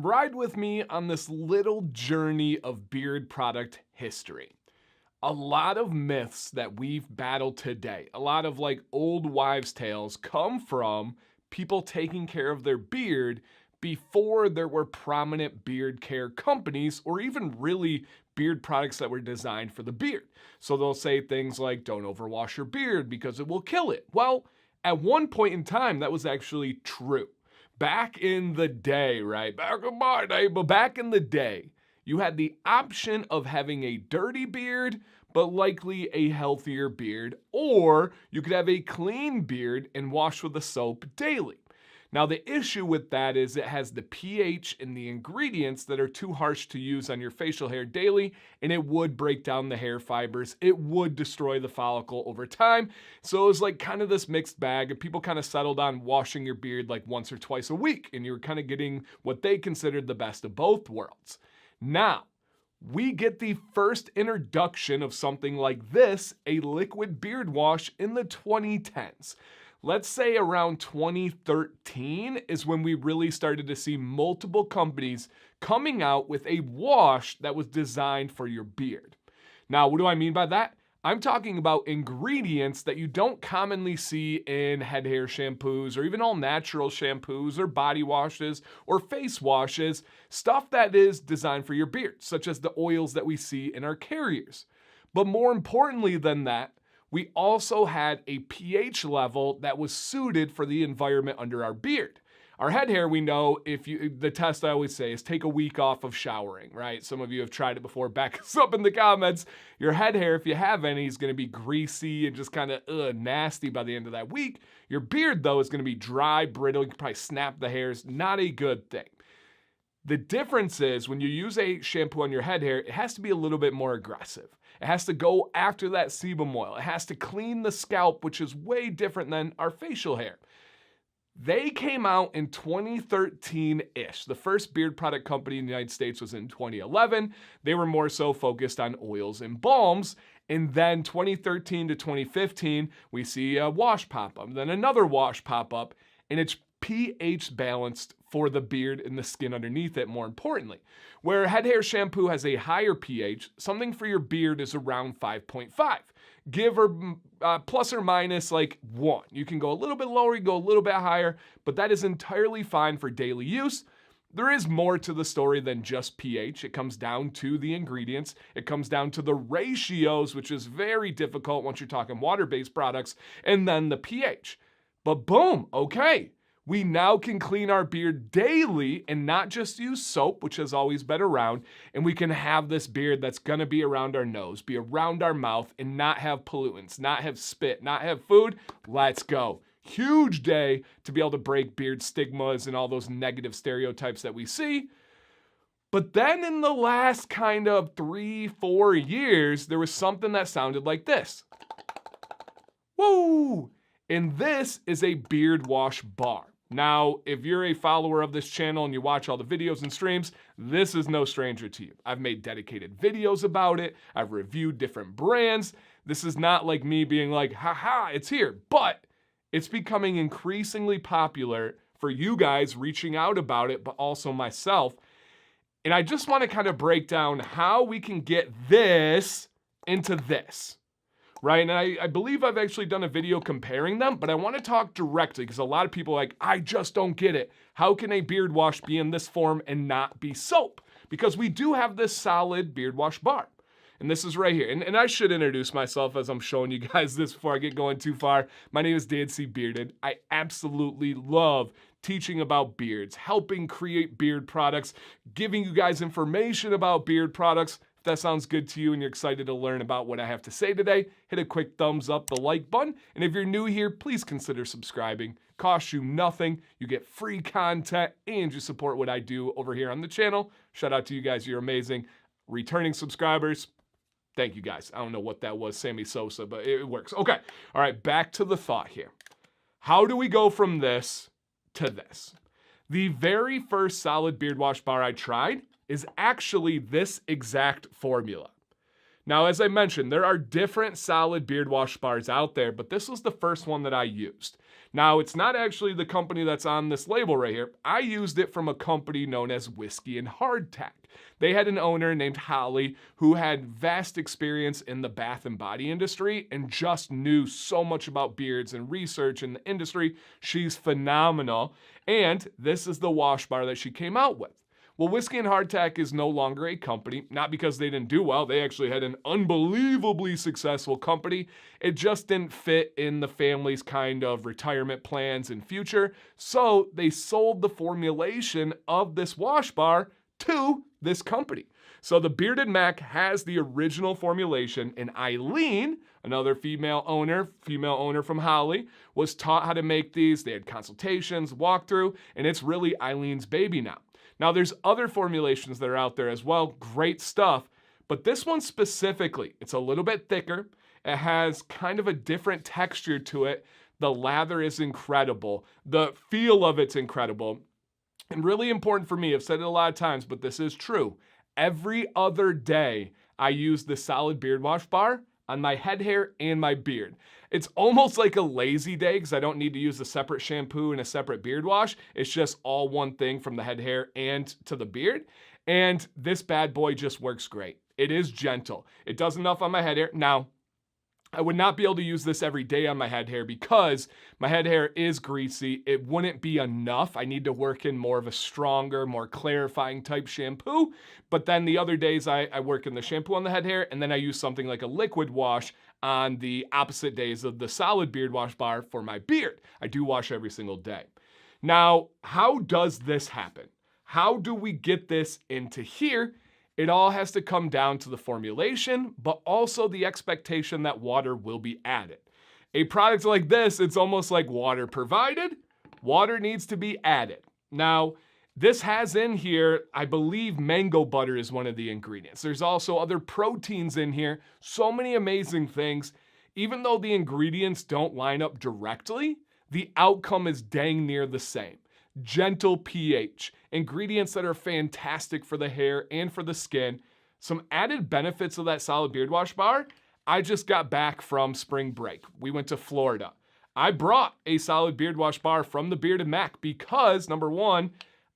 Ride with me on this little journey of beard product history. A lot of myths that we've battled today, a lot of like old wives' tales come from people taking care of their beard before there were prominent beard care companies or even really beard products that were designed for the beard. So they'll say things like, don't overwash your beard because it will kill it. Well, at one point in time, that was actually true. Back in the day, right? Back in my day, but back in the day, you had the option of having a dirty beard, but likely a healthier beard, or you could have a clean beard and wash with a soap daily. Now, the issue with that is it has the pH and the ingredients that are too harsh to use on your facial hair daily, and it would break down the hair fibers. It would destroy the follicle over time. So it was like kind of this mixed bag, and people kind of settled on washing your beard like once or twice a week, and you were kind of getting what they considered the best of both worlds. Now, we get the first introduction of something like this, a liquid beard wash, in the 2010s. Let's say around 2013 is when we really started to see multiple companies coming out with a wash that was designed for your beard. Now, what do I mean by that? I'm talking about ingredients that you don't commonly see in head hair shampoos or even all natural shampoos or body washes or face washes, stuff that is designed for your beard, such as the oils that we see in our carriers. But more importantly than that, we also had a pH level that was suited for the environment under our beard. Our head hair, we know, the test I always say is take a week off of showering, right? Some of you have tried it before. Back us up in the comments. Your head hair, if you have any, is going to be greasy and just kind of nasty by the end of that week. Your beard, though, is going to be dry, brittle. You can probably snap the hairs. Not a good thing. The difference is when you use a shampoo on your head hair, it has to be a little bit more aggressive. It has to go after that sebum oil. It has to clean the scalp, which is way different than our facial hair. They came out in 2013-ish. The first beard product company in the United States was in 2011. They were more so focused on oils and balms. And then 2013 to 2015, we see a wash pop up, then another wash pop up, and it's pH balanced for the beard and the skin underneath it, more importantly. Where head hair shampoo has a higher pH, something for your beard is around 5.5. Give or plus or minus like 1. You can go a little bit lower, you go a little bit higher, but that is entirely fine for daily use. There is more to the story than just pH. It comes down to the ingredients. It comes down to the ratios, which is very difficult once you're talking water-based products, and then the pH. But boom, okay. We now can clean our beard daily and not just use soap, which has always been around, and we can have this beard that's gonna be around our nose, be around our mouth, and not have pollutants, not have spit, not have food. Let's go. Huge day to be able to break beard stigmas and all those negative stereotypes that we see. But then in the last kind of 3-4 years, there was something that sounded like this. Woo! And this is a beard wash bar. Now, if you're a follower of this channel and you watch all the videos and streams, this is no stranger to you. I've made dedicated videos about it. I've reviewed different brands. This is not like me being like, haha, it's here. But it's becoming increasingly popular for you guys reaching out about it, but also myself. And I just want to kind of break down how we can get this into this. Right, and I believe I've actually done a video comparing them, but I want to talk directly because a lot of people are like, I just don't get it. How can a beard wash be in this form and not be soap? Because we do have this solid beard wash bar. And this is right here. And I should introduce myself as I'm showing you guys this before I get going too far. My name is Dan C. Bearded. I absolutely love teaching about beards, helping create beard products, giving you guys information about beard products. If that sounds good to you and you're excited to learn about what I have to say today, hit a quick thumbs up, the like button. And if you're new here, please consider subscribing. Costs you nothing. You get free content and you support what I do over here on the channel. Shout out to you guys. You're amazing. Returning subscribers, thank you guys. I don't know what that was, Sammy Sosa, but it works. Okay. All right. Back to the thought here. How do we go from this to this? The very first solid beard wash bar I tried is actually this exact formula. Now, as I mentioned, there are different solid beard wash bars out there, but this was the first one that I used. Now, it's not actually the company that's on this label right here. I used it from a company known as Whiskey and Hardtack. They had an owner named Holly who had vast experience in the bath and body industry and just knew so much about beards and research in the industry. She's phenomenal. And this is the wash bar that she came out with. Well, Whiskey and Hardtack is no longer a company, not because they didn't do well. They actually had an unbelievably successful company. It just didn't fit in the family's kind of retirement plans and future. So they sold the formulation of this wash bar to this company. So the Bearded Mac has the original formulation, and Eileen, another female owner from Holly, was taught how to make these. They had consultations, walkthrough, and it's really Eileen's baby now. Now, there's other formulations that are out there as well, great stuff, but this one specifically, it's a little bit thicker. It has kind of a different texture to it. The lather is incredible. The feel of it's incredible. And really important for me, I've said it a lot of times, but this is true. Every other day, I use the solid beard wash bar on my head hair and my beard. It's almost like a lazy day because I don't need to use a separate shampoo and a separate beard wash. It's just all one thing from the head hair and to the beard. And this bad boy just works great. It is gentle. It does enough on my head hair. Now, I would not be able to use this every day on my head hair because my head hair is greasy. It wouldn't be enough. I need to work in more of a stronger, more clarifying type shampoo. But then the other days I work in the shampoo on the head hair, and then I use something like a liquid wash on the opposite days of the solid beard wash bar for my beard. I do wash every single day. Now, how does this happen? How do we get this into here? It all has to come down to the formulation, but also the expectation that water will be added. A product like this, it's almost like water provided, water needs to be added. Now, this has in here, I believe mango butter is one of the ingredients. There's also other proteins in here, so many amazing things. Even though the ingredients don't line up directly, the outcome is dang near the same. Gentle pH, ingredients that are fantastic for the hair and for the skin. Some added benefits of that solid beard wash bar. I just got back from spring break. We went to Florida. I brought a solid beard wash bar from the Bearded Mac because, number one,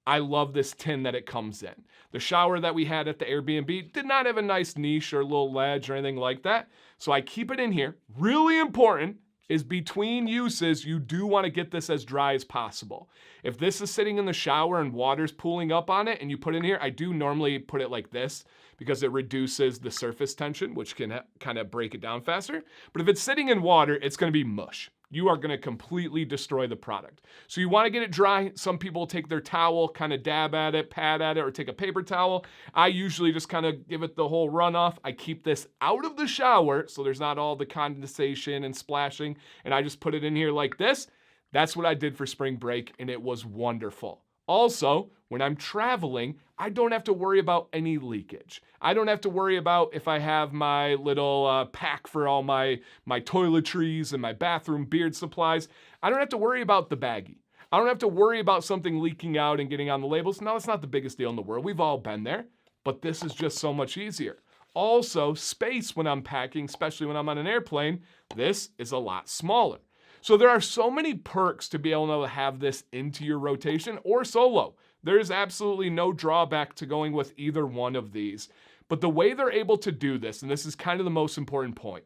I love this tin that it comes in. The shower that we had at the Airbnb did not have a nice niche or little ledge or anything like that. So I keep it in here. Really important is between uses, you do want to get this as dry as possible. If this is sitting in the shower and water's pooling up on it and you put it in here, I do normally put it like this because it reduces the surface tension, which can kind of break it down faster. But if it's sitting in water, it's going to be mush. You are going to completely destroy the product. So you want to get it dry. Some people take their towel, kind of dab at it, pat at it, or take a paper towel. I usually just kind of give it the whole runoff. I keep this out of the shower so there's not all the condensation and splashing, and I just put it in here like this. That's what I did for spring break, and it was wonderful. Also, when I'm traveling, I don't have to worry about any leakage. I don't have to worry about if I have my little pack for all my toiletries and my bathroom beard supplies. I don't have to worry about the baggie. I don't have to worry about something leaking out and getting on the labels. No, it's not the biggest deal in the world. We've all been there, but this is just so much easier. Also, space when I'm packing, especially when I'm on an airplane, this is a lot smaller. So there are so many perks to be able to have this into your rotation or solo. There's absolutely no drawback to going with either one of these. But the way they're able to do this, and this is kind of the most important point,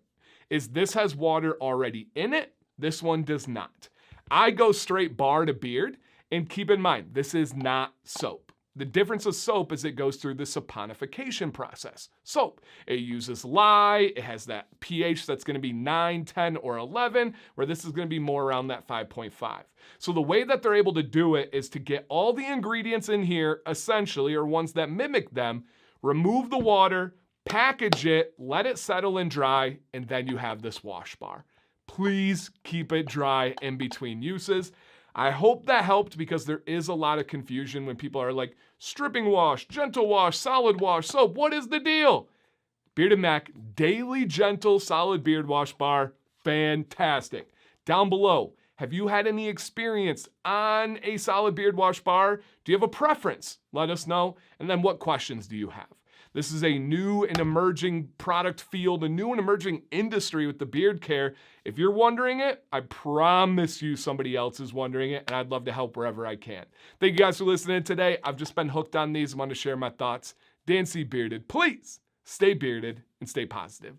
is this has water already in it. This one does not. I go straight bar to beard, and keep in mind, this is not soap. The difference of soap is it goes through the saponification process. Soap, it uses lye, it has that pH that's going to be 9, 10, or 11, where this is going to be more around that 5.5. So the way that they're able to do it is to get all the ingredients in here, essentially, or ones that mimic them, remove the water, package it, let it settle and dry, and then you have this wash bar. Please keep it dry in between uses. I hope that helped because there is a lot of confusion when people are like, stripping wash, gentle wash, solid wash, soap, what is the deal? Bearded Mac Daily Gentle Solid Beard Wash Bar, fantastic. Down below, have you had any experience on a solid beard wash bar? Do you have a preference? Let us know. And then what questions do you have? This is a new and emerging product field, a new and emerging industry with the beard care. If you're wondering it, I promise you somebody else is wondering it, and I'd love to help wherever I can. Thank you guys for listening today. I've just been hooked on these. I want to share my thoughts. Dan C. Bearded. Please stay bearded and stay positive.